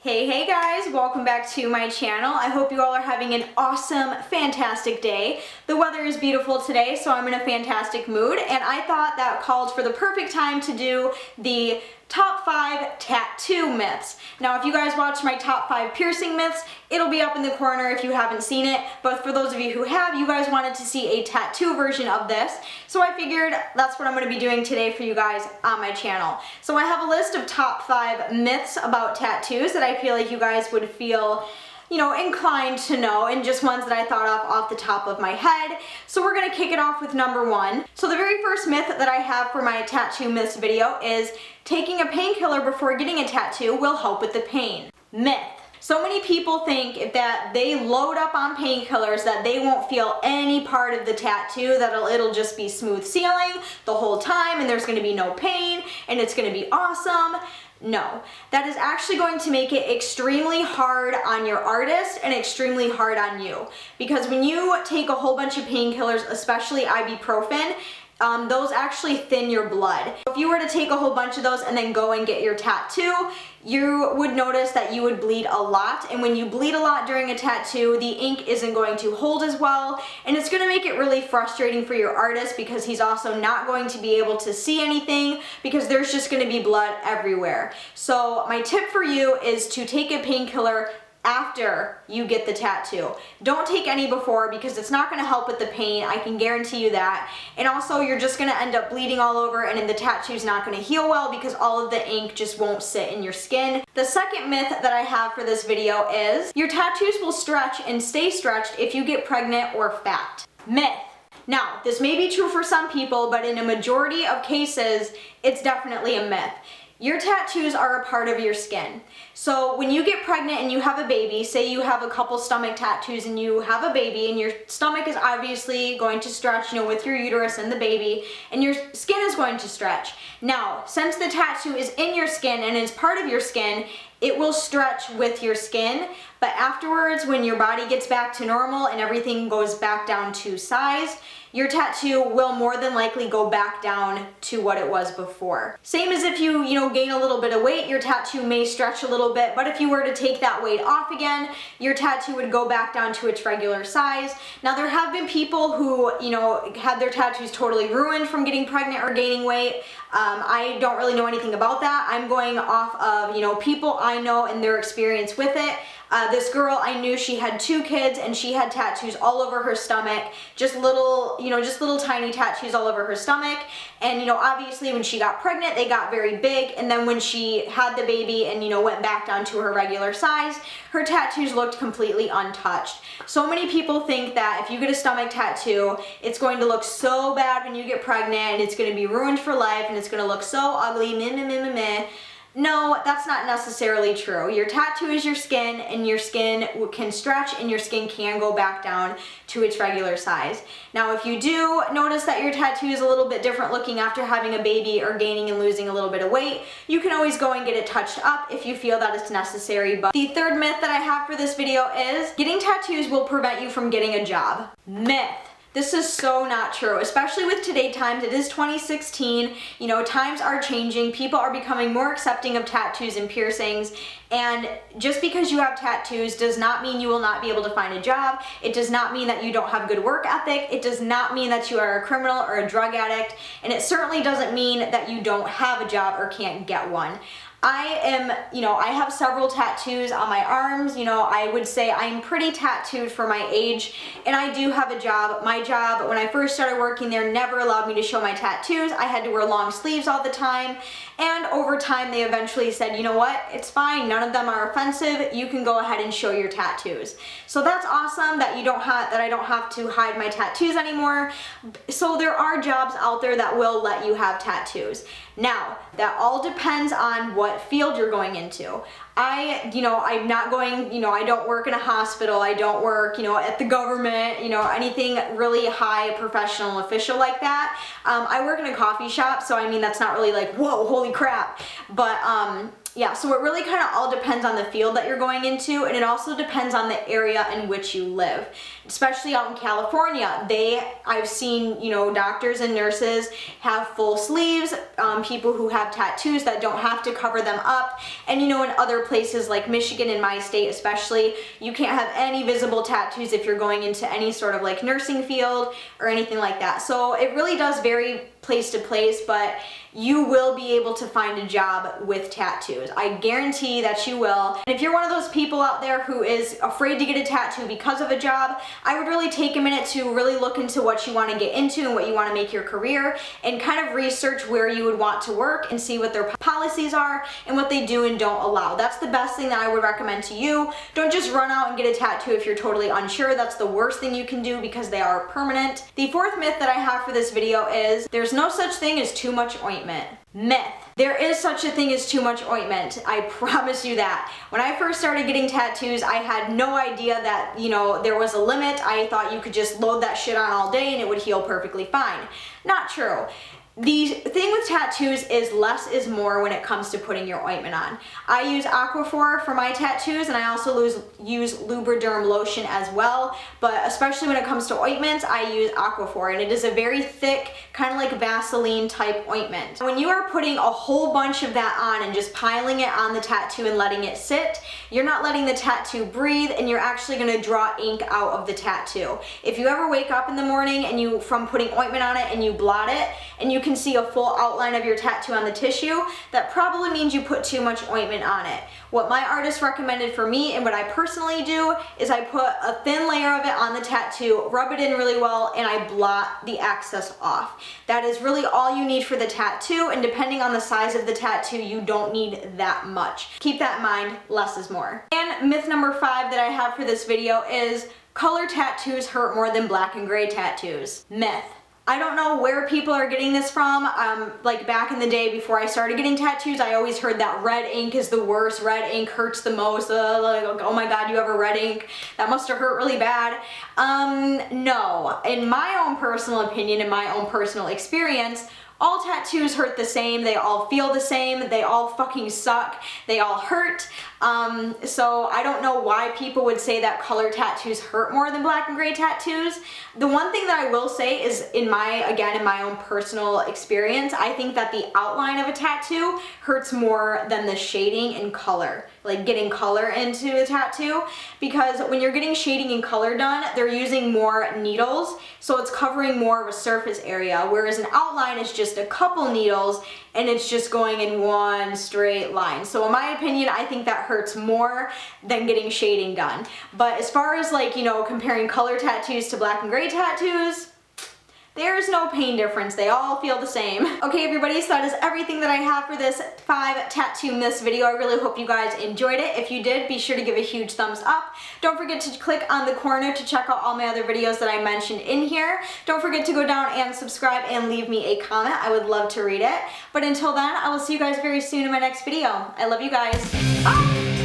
Hey guys, welcome back to my channel. I hope you all are having an awesome, fantastic day. The weather is beautiful today, so I'm in a fantastic mood, and I thought that called for the perfect time to do the top 5 tattoo myths. Now, if you guys watch my top 5 piercing myths, it'll be up in the corner if you haven't seen it, but for those of you who have, you guys wanted to see a tattoo version of this, so I figured that's what I'm going to be doing today for you guys on my channel. So I have a list of top 5 myths about tattoos that I feel like you guys would feel inclined to know, and just ones that I thought of off the top of my head. So we're gonna kick it off with number 1. So the very first myth that I have for my tattoo myths video is taking a painkiller before getting a tattoo will help with the pain. Myth. So many people think that they load up on painkillers that they won't feel any part of the tattoo, that it'll just be smooth sailing the whole time and there's gonna be no pain and it's gonna be awesome. No, that is actually going to make it extremely hard on your artist and extremely hard on you. Because when you take a whole bunch of painkillers, especially ibuprofen, those actually thin your blood. If you were to take a whole bunch of those and then go and get your tattoo, you would notice that you would bleed a lot, and when you bleed a lot during a tattoo, the ink isn't going to hold as well, and it's going to make it really frustrating for your artist because he's also not going to be able to see anything because there's just going to be blood everywhere. So my tip for you is to take a painkiller after you get the tattoo. Don't take any before because it's not going to help with the pain, I can guarantee you that. And also you're just going to end up bleeding all over, and then the tattoo's not going to heal well because all of the ink just won't sit in your skin. The second myth that I have for this video is your tattoos will stretch and stay stretched if you get pregnant or fat. Myth. Now, this may be true for some people, but in a majority of cases, it's definitely a myth. Your tattoos are a part of your skin. So when you get pregnant and you have a baby, say you have a couple stomach tattoos and you have a baby, and your stomach is obviously going to stretch, with your uterus and the baby, and your skin is going to stretch. Now, since the tattoo is in your skin and is part of your skin, it will stretch with your skin, but afterwards, when your body gets back to normal and everything goes back down to size, your tattoo will more than likely go back down to what it was before. Same as if you, gain a little bit of weight, your tattoo may stretch a little bit, but if you were to take that weight off again, your tattoo would go back down to its regular size. Now, there have been people who, had their tattoos totally ruined from getting pregnant or gaining weight. I don't really know anything about that. I'm going off of, people I know and their experience with it. This girl I knew, she had 2 kids and she had tattoos all over her stomach, just little tiny tattoos all over her stomach. And obviously when she got pregnant, they got very big, and then when she had the baby and went back down to her regular size, her tattoos looked completely untouched. So many people think that if you get a stomach tattoo, it's going to look so bad when you get pregnant and it's going to be ruined for life and it's going to look so ugly, meh, meh, meh, meh, meh. No, that's not necessarily true. Your tattoo is your skin, and your skin can stretch and your skin can go back down to its regular size. Now, if you do notice that your tattoo is a little bit different looking after having a baby or gaining and losing a little bit of weight, you can always go and get it touched up if you feel that it's necessary. But the third myth that I have for this video is getting tattoos will prevent you from getting a job. Myth. This is so not true, especially with today's times. It is 2016, times are changing, people are becoming more accepting of tattoos and piercings, and just because you have tattoos does not mean you will not be able to find a job. It does not mean that you don't have good work ethic. It does not mean that you are a criminal or a drug addict, and it certainly doesn't mean that you don't have a job or can't get one. I have several tattoos on my arms. I would say I'm pretty tattooed for my age, and I do have a job. My job, when I first started working there, never allowed me to show my tattoos. I had to wear long sleeves all the time, and over time they eventually said, you know what, it's fine, none of them are offensive, you can go ahead and show your tattoos. So that's awesome that I don't have to hide my tattoos anymore. So there are jobs out there that will let you have tattoos. Now, that all depends on what field you're going into. I'm not going, I don't work in a hospital, I don't work, at the government, anything really high professional official like that. I work in a coffee shop, so that's not really like, whoa, holy crap. But Yeah, so it really kind of all depends on the field that you're going into, and it also depends on the area in which you live. Especially out in California, I've seen, you know, doctors and nurses have full sleeves, people who have tattoos that don't have to cover them up, and you know, in other places like Michigan, in my state especially, you can't have any visible tattoos if you're going into any sort of like nursing field or anything like that. So it really does vary place to place, but you will be able to find a job with tattoos. I guarantee that you will. And if you're one of those people out there who is afraid to get a tattoo because of a job, I would really take a minute to really look into what you want to get into and what you want to make your career, and kind of research where you would want to work and see what their policies are and what they do and don't allow. That's the best thing that I would recommend to you. Don't just run out and get a tattoo if you're totally unsure. That's the worst thing you can do because they are permanent. The fourth myth that I have for this video is there's no such thing as too much ointment. Myth. There is such a thing as too much ointment. I promise you that. When I first started getting tattoos, I had no idea that, you know, there was a limit. I thought you could just load that shit on all day and it would heal perfectly fine. Not true. The thing with tattoos is less is more when it comes to putting your ointment on. I use Aquaphor for my tattoos, and I also use Lubriderm lotion as well, but especially when it comes to ointments, I use Aquaphor, and it is a very thick, kind of like Vaseline type ointment. When you are putting a whole bunch of that on and just piling it on the tattoo and letting it sit, you're not letting the tattoo breathe, and you're actually going to draw ink out of the tattoo. If you ever wake up in the morning and from putting ointment on it and you blot it, and you can see a full outline of your tattoo on the tissue, that probably means you put too much ointment on it. What my artist recommended for me, and what I personally do, is I put a thin layer of it on the tattoo, rub it in really well, and I blot the excess off. That is really all you need for the tattoo, and depending on the size of the tattoo, you don't need that much. Keep that in mind, less is more. And myth number 5 that I have for this video is color tattoos hurt more than black and gray tattoos. Myth. I don't know where people are getting this from. Like back in the day before I started getting tattoos, I always heard that red ink is the worst, red ink hurts the most, like, oh my god, you have a red ink, that must have hurt really bad. No, in my own personal opinion, in my own personal experience, all tattoos hurt the same, they all feel the same, they all fucking suck, they all hurt. So I don't know why people would say that color tattoos hurt more than black and gray tattoos. The one thing that I will say is, in my own personal experience, I think that the outline of a tattoo hurts more than the shading and color, like getting color into a tattoo, because when you're getting shading and color done, they're using more needles, so it's covering more of a surface area, whereas an outline is just a couple needles and it's just going in one straight line. So in my opinion, I think that hurts more than getting shading done. But as far as, like, you know, comparing color tattoos to black and gray tattoos, there's no pain difference. They all feel the same. Okay, everybody, so that is everything that I have for this 5 tattoo myths video. I really hope you guys enjoyed it. If you did, be sure to give a huge thumbs up. Don't forget to click on the corner to check out all my other videos that I mentioned in here. Don't forget to go down and subscribe and leave me a comment. I would love to read it. But until then, I will see you guys very soon in my next video. I love you guys. Bye!